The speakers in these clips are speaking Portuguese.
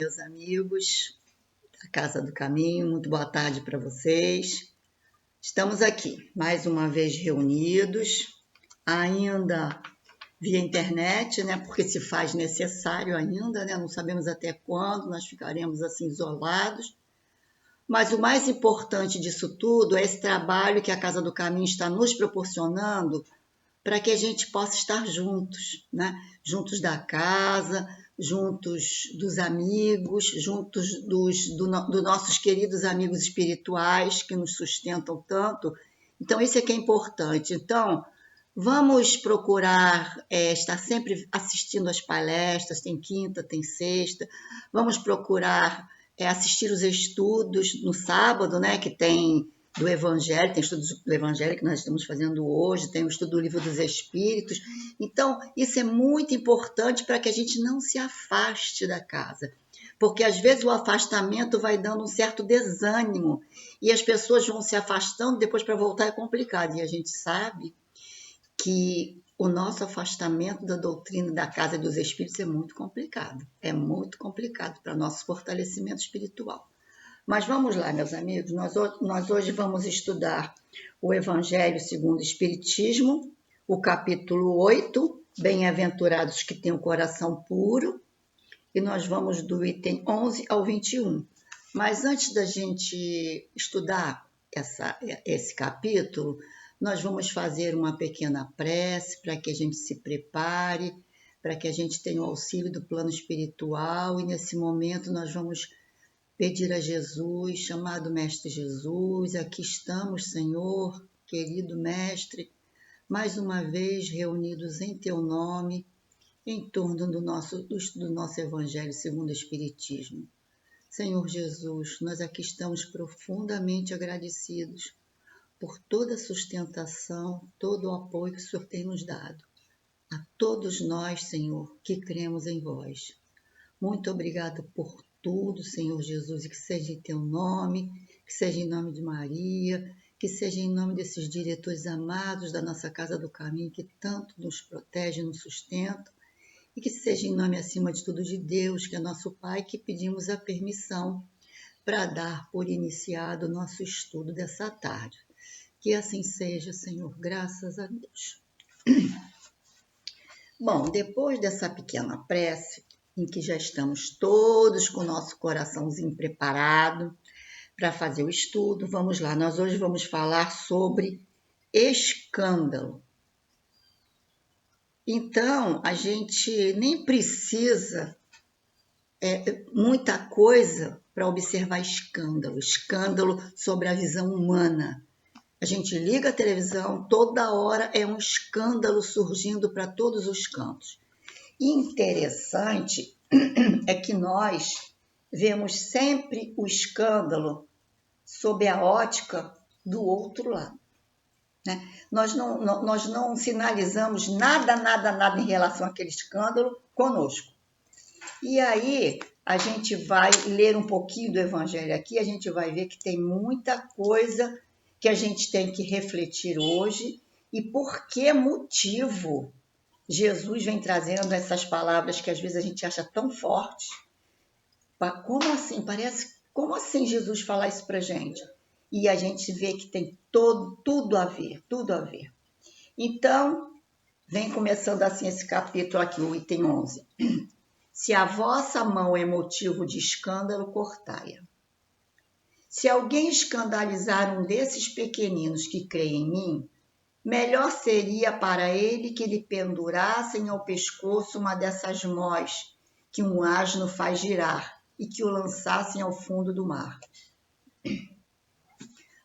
Meus amigos da Casa do Caminho, muito boa tarde para vocês. Estamos aqui, mais uma vez reunidos, ainda via internet, né? Porque se faz necessário ainda, né? Não sabemos até quando nós ficaremos assim isolados. Mas o mais importante disso tudo é esse trabalho que a Casa do Caminho está nos proporcionando para que a gente possa estar juntos, né? Juntos da casa, juntos dos amigos, juntos dos nossos queridos amigos espirituais que nos sustentam tanto. Então, isso é que é importante. Então, vamos procurar estar sempre assistindo às palestras, tem quinta, tem sexta. Vamos procurar assistir os estudos no sábado, né, que tem do Evangelho, tem estudos do Evangelho que nós estamos fazendo hoje, tem o estudo do Livro dos Espíritos. Então, isso é muito importante para que a gente não se afaste da casa, porque às vezes o afastamento vai dando um certo desânimo e as pessoas vão se afastando, depois para voltar é complicado. E a gente sabe que o nosso afastamento da doutrina da Casa dos Espíritos é muito complicado para nosso fortalecimento espiritual. Mas vamos lá, meus amigos, nós hoje vamos estudar o Evangelho segundo o Espiritismo, o capítulo 8, Bem-aventurados que têm o coração puro, e nós vamos do item 11 ao 21. Mas antes da gente estudar esse capítulo, nós vamos fazer uma pequena prece para que a gente se prepare, para que a gente tenha o auxílio do plano espiritual, e nesse momento nós vamos pedir a Jesus, chamado Mestre Jesus, aqui estamos, Senhor, querido Mestre, mais uma vez reunidos em Teu nome, em torno do nosso Evangelho segundo o Espiritismo. Senhor Jesus, nós aqui estamos profundamente agradecidos por toda a sustentação, todo o apoio que o Senhor tem nos dado. A todos nós, Senhor, que cremos em Vós. Muito obrigada por tudo, Senhor Jesus, e que seja em Teu nome, que seja em nome de Maria, que seja em nome desses diretores amados da nossa Casa do Caminho, que tanto nos protegem, nos sustentam, e que seja em nome, acima de tudo, de Deus, que é nosso Pai, que pedimos a permissão para dar por iniciado o nosso estudo dessa tarde. Que assim seja, Senhor, graças a Deus. Bom, depois dessa pequena prece, em que já estamos todos com o nosso coraçãozinho preparado para fazer o estudo, vamos lá. Nós hoje vamos falar sobre escândalo. Então, a gente nem precisa muita coisa para observar escândalo. Escândalo sobre a visão humana. A gente liga a televisão, toda hora é um escândalo surgindo para todos os cantos. Interessante é que nós vemos sempre o escândalo sob a ótica do outro lado. Né? Nós não sinalizamos nada em relação àquele escândalo conosco. E aí a gente vai ler um pouquinho do Evangelho aqui, a gente vai ver que tem muita coisa que a gente tem que refletir hoje e por que motivo Jesus vem trazendo essas palavras que às vezes a gente acha tão fortes. Como assim? Como assim Jesus falar isso para a gente? E a gente vê que tem tudo a ver. Então, vem começando assim esse capítulo aqui, o item 11. Se a vossa mão é motivo de escândalo, cortai-a. Se alguém escandalizar um desses pequeninos que creem em mim, melhor seria para ele que lhe pendurassem ao pescoço uma dessas mós que um asno faz girar e que o lançassem ao fundo do mar.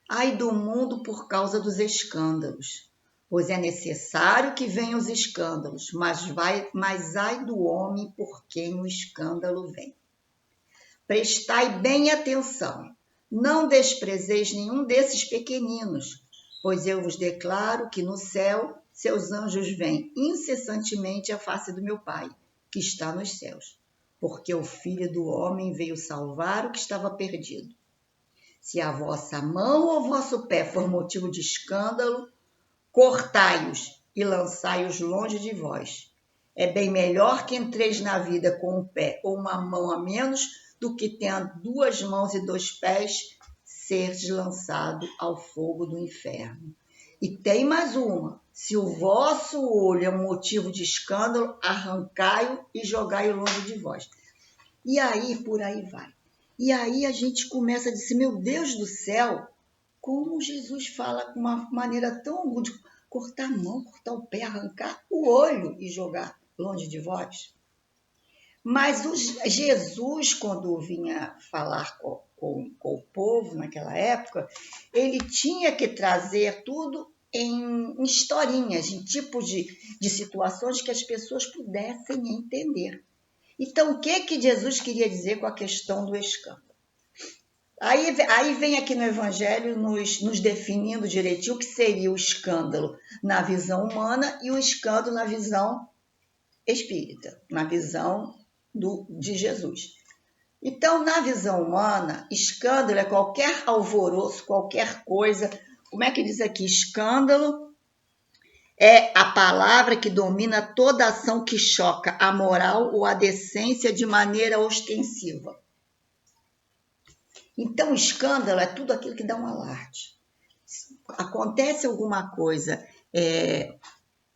Ai do mundo por causa dos escândalos, pois é necessário que venham os escândalos, mas ai do homem por quem o escândalo vem. Prestai bem atenção, não desprezeis nenhum desses pequeninos, pois eu vos declaro que no céu seus anjos veem incessantemente a face do meu Pai, que está nos céus, porque o Filho do Homem veio salvar o que estava perdido. Se a vossa mão ou o vosso pé for motivo de escândalo, cortai-os e lançai-os longe de vós. É bem melhor que entreis na vida com um pé ou uma mão a menos do que tendo 2 mãos e 2 pés, seres lançado ao fogo do inferno. E tem mais uma: se o vosso olho é um motivo de escândalo, arrancai-o e jogai-o longe de vós. E aí, por aí vai. E aí a gente começa a dizer, meu Deus do céu, como Jesus fala com uma maneira tão de cortar a mão, cortar o pé, arrancar o olho e jogar longe de vós. Mas Jesus, quando vinha falar com o povo naquela época, ele tinha que trazer tudo em historinhas, em tipos de situações que as pessoas pudessem entender. Então, o que Jesus queria dizer com a questão do escândalo? Aí vem aqui no Evangelho nos definindo direitinho o que seria o escândalo na visão humana e o escândalo na visão espírita, na visão de Jesus. Então, na visão humana, escândalo é qualquer alvoroço, qualquer coisa. Como é que diz aqui? Escândalo é a palavra que domina toda ação que choca a moral ou a decência de maneira ostensiva. Então, escândalo é tudo aquilo que dá um alarde. Acontece alguma coisa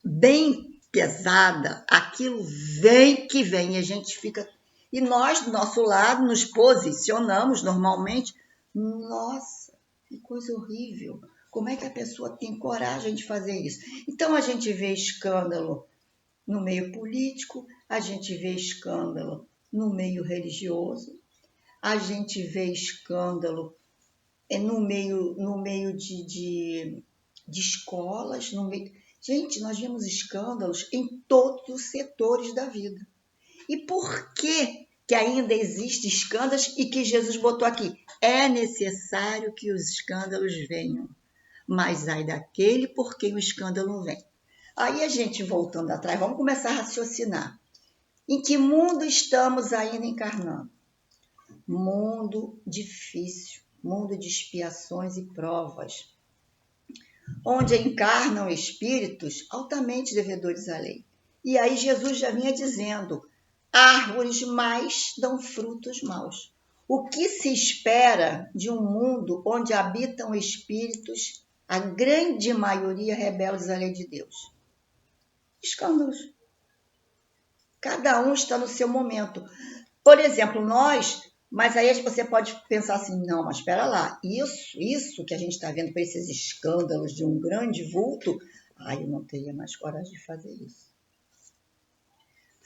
bem pesada, aquilo vem que vem, e a gente fica... E nós, do nosso lado, nos posicionamos normalmente. Nossa, que coisa horrível. Como é que a pessoa tem coragem de fazer isso? Então, a gente vê escândalo no meio político, a gente vê escândalo no meio religioso, a gente vê escândalo no meio de escolas, no meio... Gente, nós vemos escândalos em todos os setores da vida. E por que ainda existem escândalos e que Jesus botou aqui? É necessário que os escândalos venham, mas ai daquele por quem o escândalo vem. Aí a gente, voltando atrás, vamos começar a raciocinar. Em que mundo estamos ainda encarnando? Mundo difícil, mundo de expiações e provas, onde encarnam espíritos altamente devedores à lei. E aí Jesus já vinha dizendo, árvores mais dão frutos maus. O que se espera de um mundo onde habitam espíritos, a grande maioria rebeldes à lei de Deus? Escândalos. Cada um está no seu momento. Por exemplo, nós... Mas aí você pode pensar assim, não, mas espera lá, isso que a gente está vendo para esses escândalos de um grande vulto, eu não teria mais coragem de fazer isso.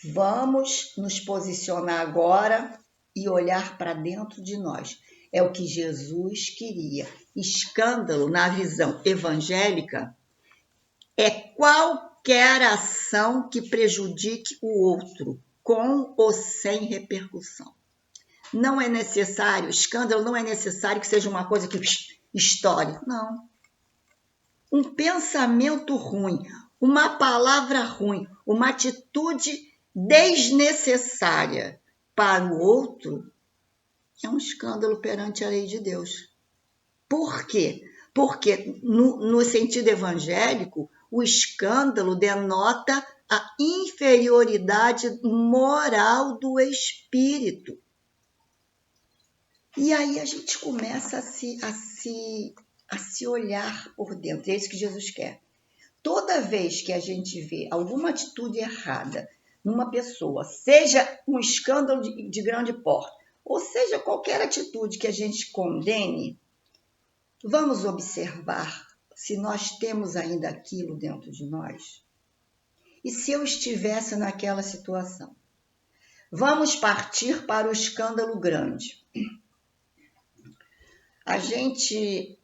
Vamos nos posicionar agora e olhar para dentro de nós. É o que Jesus queria. Escândalo, na visão evangélica, é qualquer ação que prejudique o outro, com ou sem repercussão. Não é necessário, escândalo não é necessário que seja uma coisa que estoure, não. Um pensamento ruim, uma palavra ruim, uma atitude desnecessária para o outro é um escândalo perante a lei de Deus. Por quê? Porque no sentido evangélico, o escândalo denota a inferioridade moral do espírito. E aí a gente começa a se olhar por dentro. É isso que Jesus quer. Toda vez que a gente vê alguma atitude errada numa pessoa, seja um escândalo de grande porte, ou seja qualquer atitude que a gente condene, vamos observar se nós temos ainda aquilo dentro de nós. E se eu estivesse naquela situação? Vamos partir para o escândalo grande. A gente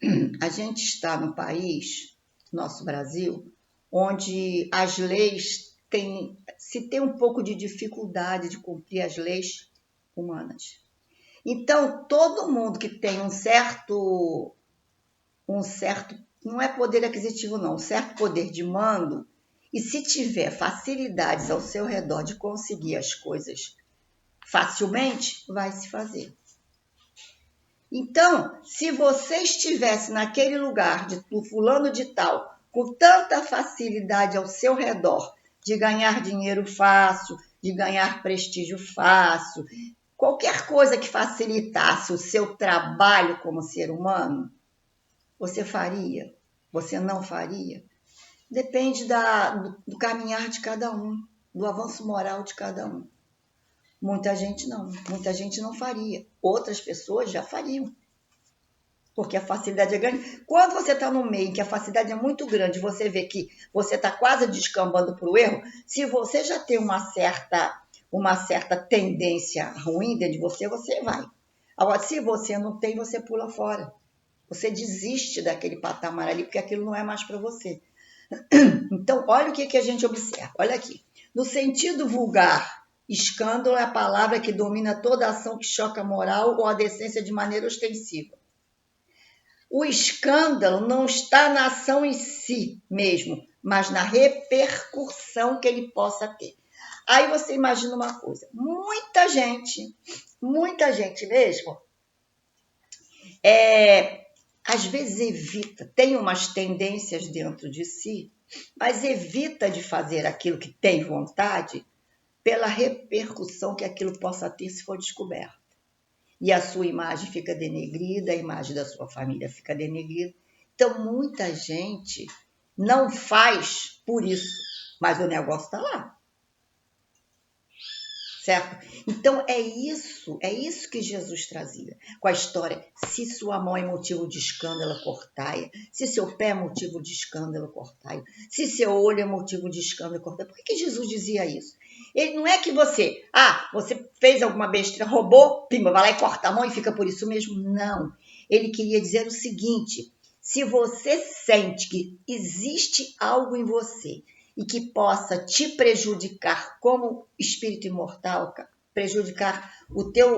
está no país, nosso Brasil, onde as leis se tem um pouco de dificuldade de cumprir as leis humanas. Então, todo mundo que tem um certo, não é poder aquisitivo não, um certo poder de mando, e se tiver facilidades ao seu redor de conseguir as coisas facilmente, vai se fazer. Então, se você estivesse naquele lugar do fulano de tal, com tanta facilidade ao seu redor de ganhar dinheiro fácil, de ganhar prestígio fácil, qualquer coisa que facilitasse o seu trabalho como ser humano, você faria? Você não faria? Depende do caminhar de cada um, do avanço moral de cada um. Muita gente não faria. Outras pessoas já fariam. Porque a facilidade é grande. Quando você está no meio em que a facilidade é muito grande, você vê que você está quase descambando para o erro, se você já tem uma certa tendência ruim dentro de você, você vai. Agora, se você não tem, você pula fora. Você desiste daquele patamar ali, porque aquilo não é mais para você. Então, olha o que a gente observa. Olha aqui. No sentido vulgar, escândalo é a palavra que domina toda ação que choca a moral ou a decência de maneira ostensiva. O escândalo não está na ação em si mesmo, mas na repercussão que ele possa ter. Aí você imagina uma coisa, muita gente mesmo, às vezes evita, tem umas tendências dentro de si, mas evita de fazer aquilo que tem vontade pela repercussão que aquilo possa ter se for descoberto. E a sua imagem fica denegrida, a imagem da sua família fica denegrida. Então, muita gente não faz por isso, mas o negócio está lá. Certo? Então, é isso que Jesus trazia com a história. Se sua mão é motivo de escândalo, cortai-a. Se seu pé é motivo de escândalo, cortai-o. Se seu olho é motivo de escândalo, cortai-o. Por que Jesus dizia isso? Ele não é que você fez alguma besteira, roubou, pimba, vai lá e corta a mão e fica por isso mesmo. Não. Ele queria dizer o seguinte, se você sente que existe algo em você e que possa te prejudicar como espírito imortal, prejudicar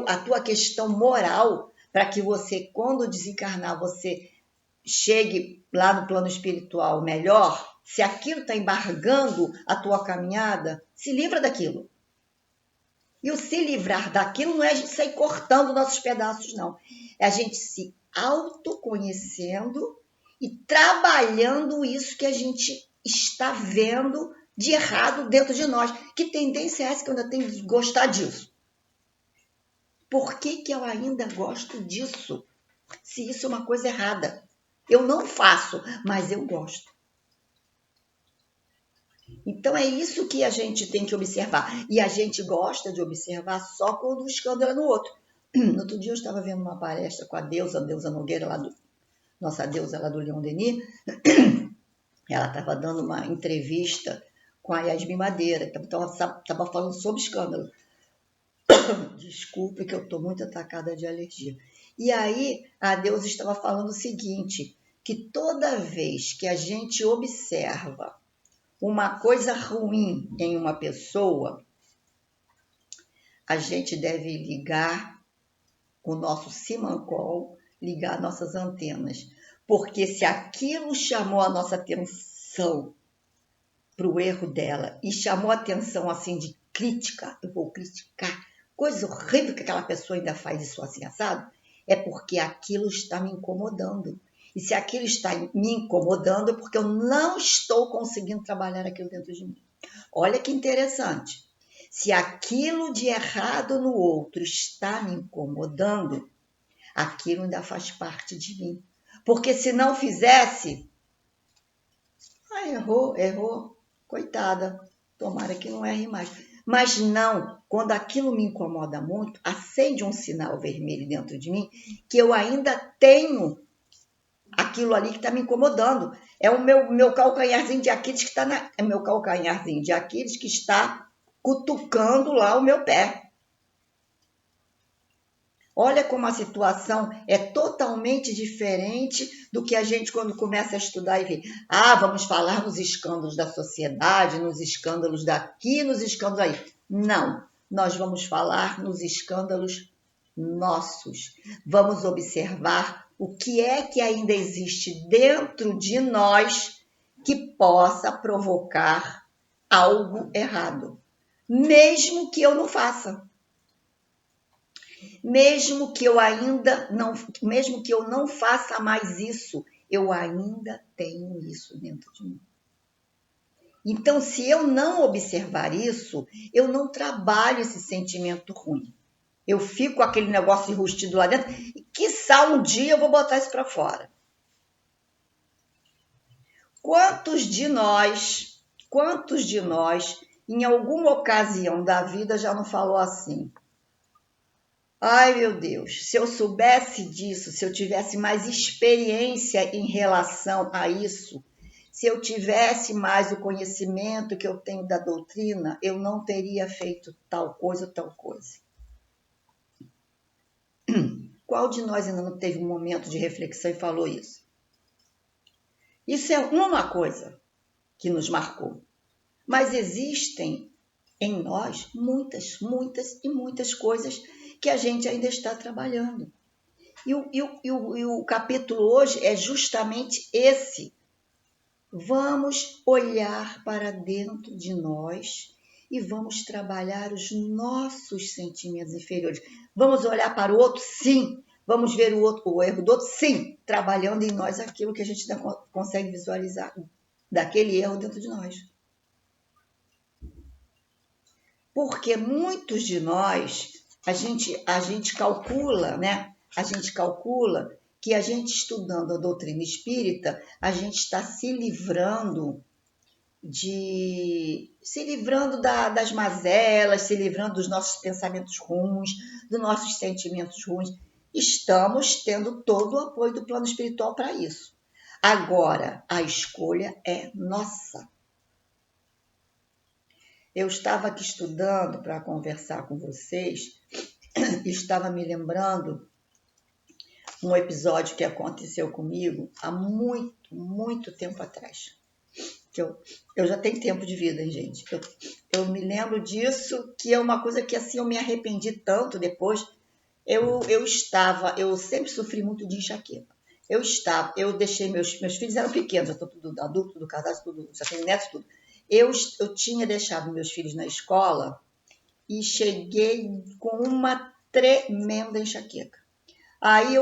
a tua questão moral, para que você, quando desencarnar, você chegue lá no plano espiritual melhor, se aquilo está embargando a tua caminhada, se livra daquilo. E o se livrar daquilo não é a gente sair cortando nossos pedaços, não. É a gente se autoconhecendo e trabalhando isso que a gente está vendo de errado dentro de nós. Que tendência é essa que eu ainda tenho de gostar disso? Por que eu ainda gosto disso? Se isso é uma coisa errada. Eu não faço, mas eu gosto. Então é isso que a gente tem que observar. E a gente gosta de observar só quando o escândalo é no outro. No outro dia eu estava vendo uma palestra com a Deusa Nogueira, nossa deusa lá do Leon Denis. Ela estava dando uma entrevista com a Yasmin Madeira, que estava falando sobre escândalo. Desculpe que eu estou muito atacada de alergia. E aí a Deusa estava falando o seguinte, que toda vez que a gente observa uma coisa ruim em uma pessoa, a gente deve ligar o nosso simancol, ligar nossas antenas. Porque se aquilo chamou a nossa atenção para o erro dela e chamou a atenção assim de crítica, eu vou criticar, coisa horrível que aquela pessoa ainda faz isso assim assado, é porque aquilo está me incomodando. E se aquilo está me incomodando é porque eu não estou conseguindo trabalhar aquilo dentro de mim. Olha que interessante. Se aquilo de errado no outro está me incomodando, aquilo ainda faz parte de mim. Porque se não fizesse, errou, coitada, tomara que não erre mais. Mas não, quando aquilo me incomoda muito, acende um sinal vermelho dentro de mim, que eu ainda tenho aquilo ali que está me incomodando. É o meu calcanharzinho de Aquiles que está meu calcanharzinho de Aquiles que está cutucando lá o meu pé. Olha como a situação é totalmente diferente do que a gente quando começa a estudar e vê. Vamos falar nos escândalos da sociedade, nos escândalos daqui, nos escândalos aí. Não, nós vamos falar nos escândalos nossos. Vamos observar o que é que ainda existe dentro de nós que possa provocar algo errado, mesmo que eu não faça. Mesmo que eu não faça mais isso, eu ainda tenho isso dentro de mim. Então, se eu não observar isso, eu não trabalho esse sentimento ruim. Eu fico com aquele negócio enrustido lá dentro e, quiçá, um dia eu vou botar isso para fora. Quantos de nós, em alguma ocasião da vida já não falou assim? Ai, meu Deus, se eu soubesse disso, se eu tivesse mais experiência em relação a isso, se eu tivesse mais o conhecimento que eu tenho da doutrina, eu não teria feito tal coisa ou tal coisa. Qual de nós ainda não teve um momento de reflexão e falou isso? Isso é uma coisa que nos marcou. Mas existem em nós muitas e muitas coisas que a gente ainda está trabalhando. E o capítulo hoje é justamente esse. Vamos olhar para dentro de nós e vamos trabalhar os nossos sentimentos inferiores. Vamos olhar para o outro? Sim. Vamos ver o erro do outro? Sim. Trabalhando em nós aquilo que a gente não consegue visualizar daquele erro dentro de nós. Porque muitos de nós, a gente calcula, né? A gente calcula que a gente estudando a doutrina espírita, a gente está se livrando das mazelas, se livrando dos nossos pensamentos ruins, dos nossos sentimentos ruins. Estamos tendo todo o apoio do plano espiritual para isso. Agora, a escolha é nossa. Eu estava aqui estudando para conversar com vocês e estava me lembrando um episódio que aconteceu comigo há muito tempo atrás. Eu já tenho tempo de vida, hein, gente? Eu me lembro disso, que é uma coisa que assim eu me arrependi tanto depois. Eu sempre sofri muito de enxaqueca. Eu deixei meus filhos eram pequenos, já estou tudo adulto, tudo casado, tudo, já tenho netos, tudo. Eu tinha deixado meus filhos na escola e cheguei com uma tremenda enxaqueca. Aí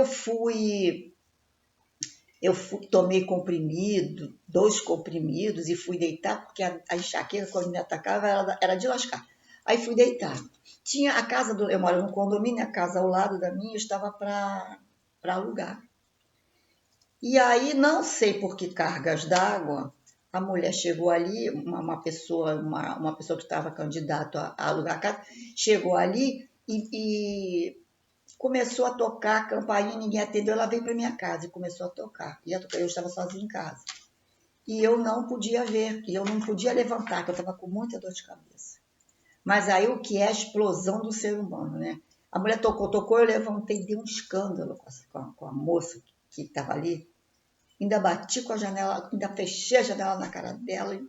tomei comprimido, 2 comprimidos e fui deitar, porque a enxaqueca, quando me atacava, era de lascar. Aí fui deitar. Tinha a casa, eu moro num condomínio, a casa ao lado da minha estava para alugar. E aí, não sei por que cargas d'água, a mulher chegou ali, uma pessoa que estava candidata a alugar a casa, chegou ali e começou a tocar a campainha, ninguém atendeu, ela veio para minha casa e começou a tocar. Eu estava sozinha em casa. E eu não podia ver, e eu não podia levantar, porque eu estava com muita dor de cabeça. Mas aí o que é a explosão do ser humano, né? A mulher tocou, eu levantei, dei um escândalo com a moça que estava ali. Ainda bati com a janela, ainda fechei a janela na cara dela e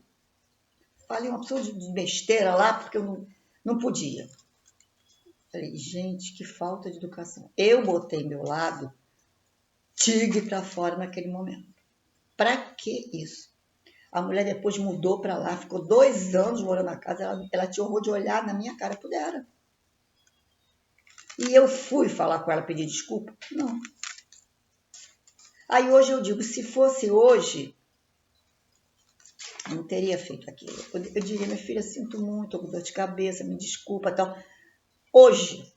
falei uma pessoa de besteira lá, porque eu não podia. Falei, gente, que falta de educação. Eu botei meu lado tigre para fora naquele momento. Para que isso? A mulher depois mudou para lá, ficou 2 anos morando na casa, ela tinha horror de olhar na minha cara, pudera. E eu fui falar com ela, pedir desculpa? Não. Aí hoje eu digo, se fosse hoje, eu não teria feito aquilo. Eu diria, minha filha, sinto muito, com dor de cabeça, me desculpa, tal. Hoje,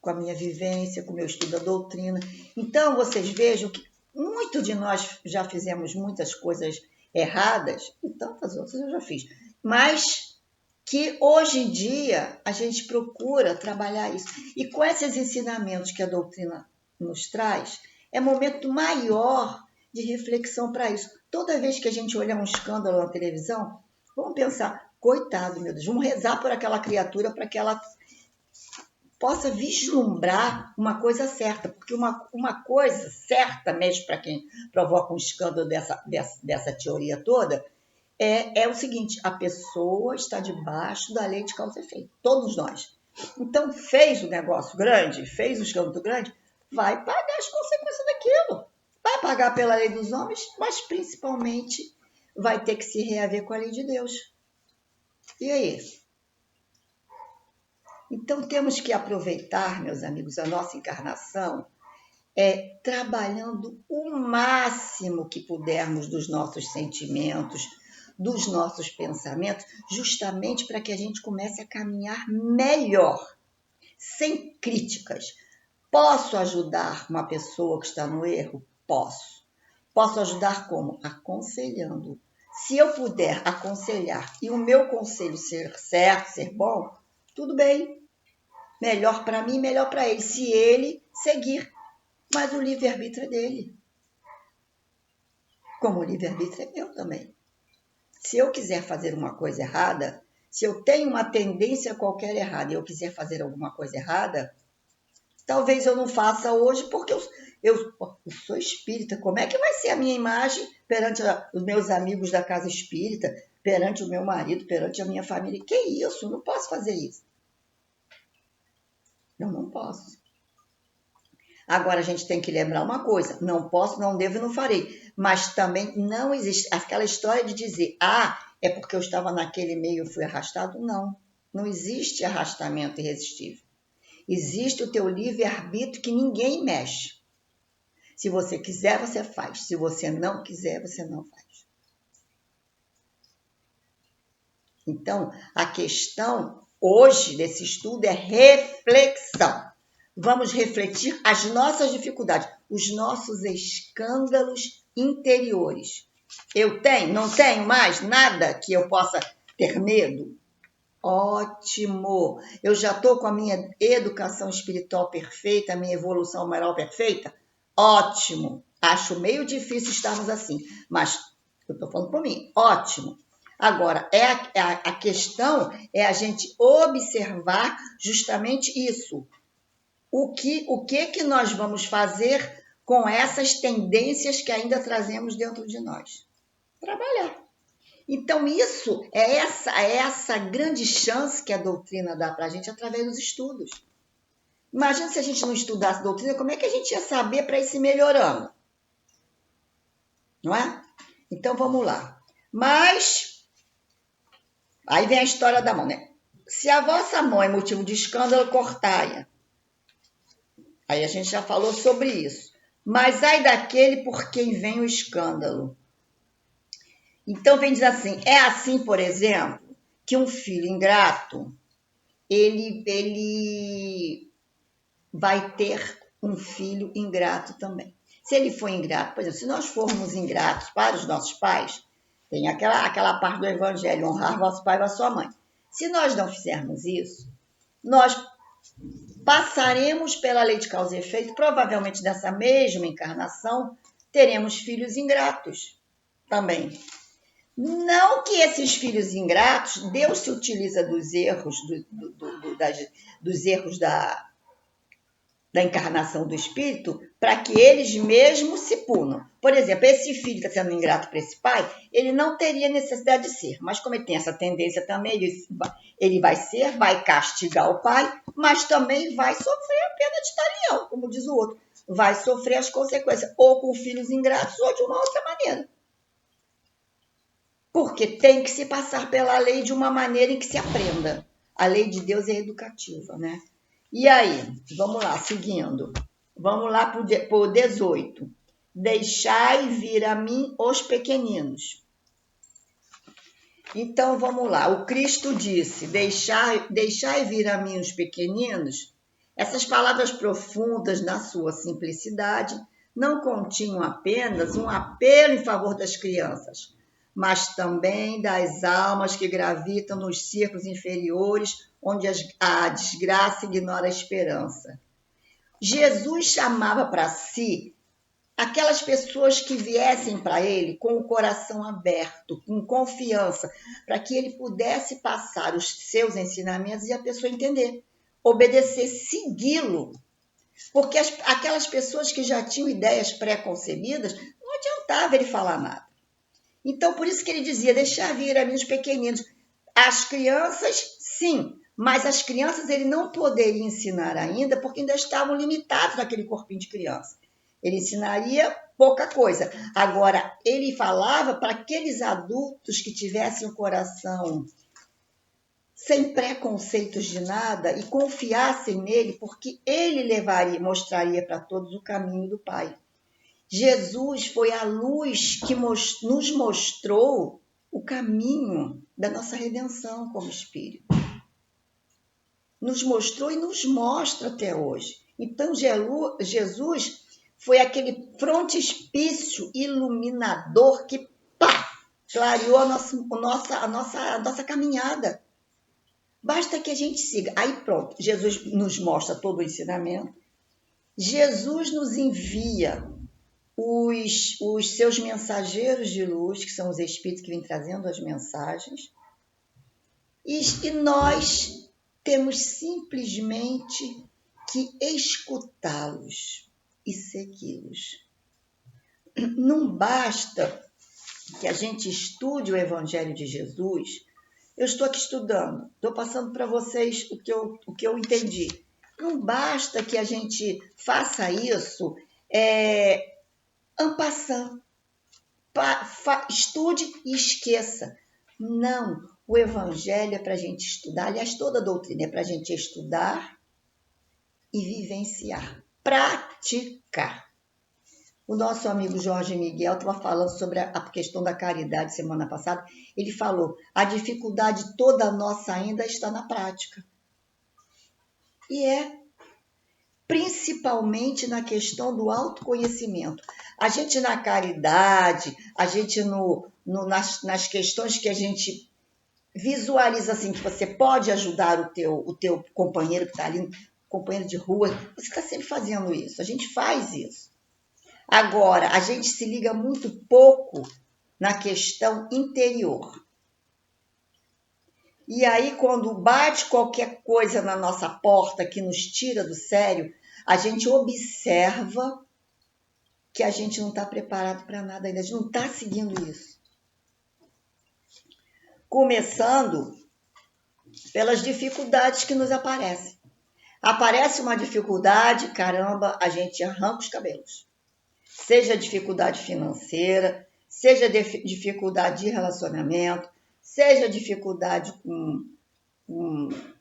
com a minha vivência, com o meu estudo da doutrina. Então, vocês vejam que muitos de nós já fizemos muitas coisas erradas, e tantas outras eu já fiz, mas que hoje em dia a gente procura trabalhar isso. E com esses ensinamentos que a doutrina nos traz, é momento maior de reflexão para isso. Toda vez que a gente olhar um escândalo na televisão, vamos pensar, coitado, meu Deus, vamos rezar por aquela criatura para que ela possa vislumbrar uma coisa certa, porque uma coisa certa, mesmo para quem provoca um escândalo dessa teoria toda, é o seguinte, a pessoa está debaixo da lei de causa e efeito, todos nós. Então, fez o negócio grande, fez o escândalo grande, vai pagar as consequências daquilo. Vai pagar pela lei dos homens, mas principalmente vai ter que se reaver com a lei de Deus. E aí? Então, temos que aproveitar, meus amigos, a nossa encarnação, trabalhando o máximo que pudermos dos nossos sentimentos, dos nossos pensamentos, justamente para que a gente comece a caminhar melhor, sem críticas. Posso ajudar uma pessoa que está no erro? Posso. Posso ajudar como? Aconselhando. Se eu puder aconselhar e o meu conselho ser certo, ser bom, tudo bem. Melhor para mim, melhor para ele, se ele seguir. Mas o livre-arbítrio é dele. Como o livre-arbítrio é meu também. Se eu quiser fazer uma coisa errada, se eu tenho uma tendência qualquer errada e eu quiser fazer alguma coisa errada, talvez eu não faça hoje porque eu sou espírita. Como é que vai ser a minha imagem perante os meus amigos da casa espírita, perante o meu marido, perante a minha família? Que isso? Eu não posso fazer isso. Eu não posso. Agora, a gente tem que lembrar uma coisa, não posso, não devo e não farei. Mas também não existe aquela história de dizer, é porque eu estava naquele meio e fui arrastado. Não, não existe arrastamento irresistível. Existe o teu livre-arbítrio que ninguém mexe. Se você quiser, você faz. Se você não quiser, você não faz. Então, a questão hoje desse estudo é reflexão. Vamos refletir as nossas dificuldades, os nossos escândalos interiores. Eu tenho, não tenho mais nada que eu possa ter medo? Ótimo! Eu já estou com a minha educação espiritual perfeita, a minha evolução moral perfeita? Ótimo! Acho meio difícil estarmos assim, mas eu estou falando por mim. Ótimo! Agora, a questão é a gente observar justamente isso. O que nós vamos fazer com essas tendências que ainda trazemos dentro de nós? Trabalhar. Então, isso é essa grande chance que a doutrina dá para a gente através dos estudos. Imagina se a gente não estudasse doutrina, como é que a gente ia saber para ir se melhorando? Não é? Então, vamos lá. Mas, aí vem a história da mão, né? Se a vossa mão é motivo de escândalo, cortai-a. Aí a gente já falou sobre isso. Mas ai daquele por quem vem o escândalo. Então, vem dizer assim, é assim, por exemplo, que um filho ingrato, ele vai ter um filho ingrato também. Se ele for ingrato, por exemplo, se nós formos ingratos para os nossos pais, tem aquela parte do evangelho, honrar vosso pai e a sua mãe. Se nós não fizermos isso, nós passaremos pela lei de causa e efeito, provavelmente dessa mesma encarnação, teremos filhos ingratos também. Não que esses filhos ingratos, Deus se utiliza dos erros, dos erros da encarnação do espírito, para que eles mesmos se punam. Por exemplo, esse filho que está sendo ingrato para esse pai, ele não teria necessidade de ser, mas como ele tem essa tendência também, ele vai castigar o pai, mas também vai sofrer a pena de talião, como diz o outro. Vai sofrer as consequências, ou com filhos ingratos, ou de uma outra maneira. Porque tem que se passar pela lei de uma maneira em que se aprenda. A lei de Deus é educativa, né? E aí, vamos lá, seguindo. Vamos lá para o 18. Deixai vir a mim os pequeninos. Então, vamos lá. O Cristo disse, deixai vir a mim os pequeninos. Essas palavras profundas, na sua simplicidade, não continham apenas um apelo em favor das crianças, mas também das almas que gravitam nos círculos inferiores, onde a desgraça ignora a esperança. Jesus chamava para si aquelas pessoas que viessem para ele com o coração aberto, com confiança, para que ele pudesse passar os seus ensinamentos e a pessoa entender, obedecer, segui-lo. Porque aquelas pessoas que já tinham ideias pré-concebidas, não adiantava ele falar nada. Então, por isso que ele dizia, deixar vir a mim os pequeninos. As crianças, sim, mas as crianças ele não poderia ensinar ainda, porque ainda estavam limitados naquele corpinho de criança. Ele ensinaria pouca coisa. Agora, ele falava para aqueles adultos que tivessem o coração sem preconceitos de nada e confiassem nele, porque ele mostraria para todos o caminho do Pai. Jesus foi a luz que nos mostrou o caminho da nossa redenção como espírito. Nos mostrou e nos mostra até hoje. Então, Jesus foi aquele frontispício iluminador que, clareou a nossa caminhada. Basta que a gente siga. Aí pronto, Jesus nos mostra todo o ensinamento. Jesus nos envia os seus mensageiros de luz, que são os espíritos que vêm trazendo as mensagens. E nós temos simplesmente que escutá-los e segui-los. Não basta que a gente estude o Evangelho de Jesus. Eu estou aqui estudando, estou passando para vocês o que eu entendi. Não basta que a gente faça isso en passant, estude e esqueça. Não, o Evangelho é para a gente estudar. Aliás, toda a doutrina é para a gente estudar e vivenciar, praticar. O nosso amigo Jorge Miguel estava falando sobre a questão da caridade semana passada. Ele falou, a dificuldade toda nossa ainda está na prática. E principalmente na questão do autoconhecimento. A gente na caridade, a gente nas questões que a gente visualiza assim, que você pode ajudar o teu companheiro que está ali, companheiro de rua, você está sempre fazendo isso, a gente faz isso. Agora, a gente se liga muito pouco na questão interior. E aí, quando bate qualquer coisa na nossa porta que nos tira do sério, a gente observa que a gente não está preparado para nada ainda, a gente não está seguindo isso. Começando pelas dificuldades que nos aparecem. Aparece uma dificuldade, caramba, a gente arranca os cabelos. Seja dificuldade financeira, seja dificuldade de relacionamento, seja dificuldade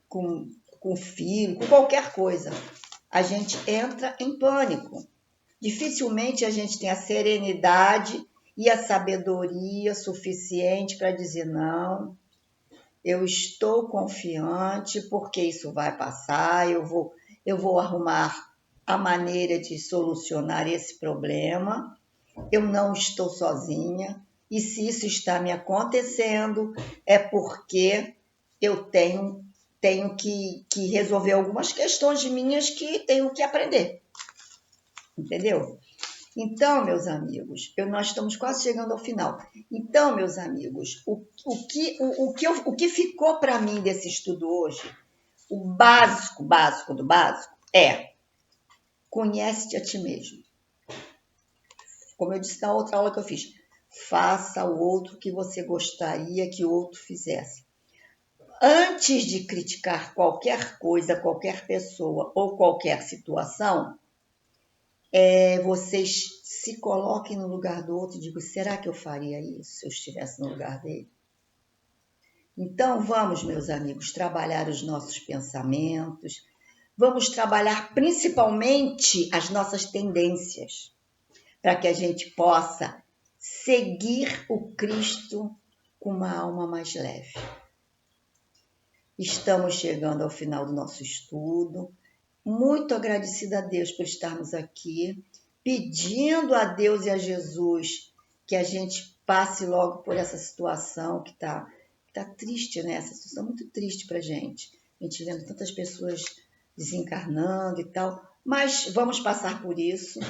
com filho, com qualquer coisa. A gente entra em pânico. Dificilmente a gente tem a serenidade e a sabedoria suficiente para dizer não, eu estou confiante porque isso vai passar, eu vou arrumar a maneira de solucionar esse problema, eu não estou sozinha, e se isso está me acontecendo, é porque eu tenho que resolver algumas questões minhas que tenho que aprender. Entendeu? Então, meus amigos, nós estamos quase chegando ao final. Então, meus amigos, o que ficou para mim desse estudo hoje, o básico do básico, conhece-te a ti mesmo. Como eu disse na outra aula que eu fiz, faça ao outro o que você gostaria que o outro fizesse. Antes de criticar qualquer coisa, qualquer pessoa ou qualquer situação, vocês se coloquem no lugar do outro e digam, será que eu faria isso se eu estivesse no lugar dele? Então, vamos, meus amigos, trabalhar os nossos pensamentos, vamos trabalhar principalmente as nossas tendências, para que a gente possa seguir o Cristo com uma alma mais leve. Estamos chegando ao final do nosso estudo. Muito agradecida a Deus por estarmos aqui, pedindo a Deus e a Jesus que a gente passe logo por essa situação que tá triste, né? Essa situação muito triste para a gente vendo tantas pessoas desencarnando e tal, mas vamos passar por isso,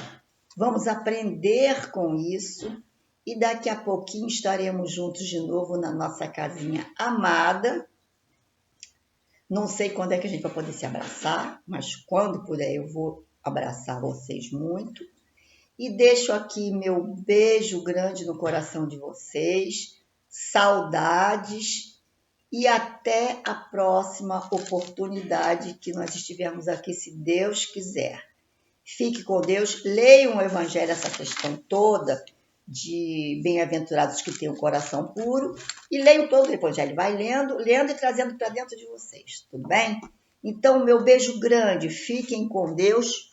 vamos aprender com isso e daqui a pouquinho estaremos juntos de novo na nossa casinha amada. Não sei quando é que a gente vai poder se abraçar, mas quando puder eu vou abraçar vocês muito. E deixo aqui meu beijo grande no coração de vocês, saudades e até a próxima oportunidade que nós estivermos aqui, se Deus quiser. Fique com Deus, leiam o Evangelho, essa questão toda de bem-aventurados que têm o coração puro, e leiam todo o Evangelho, vai lendo e trazendo para dentro de vocês, tudo bem? Então, meu beijo grande, fiquem com Deus,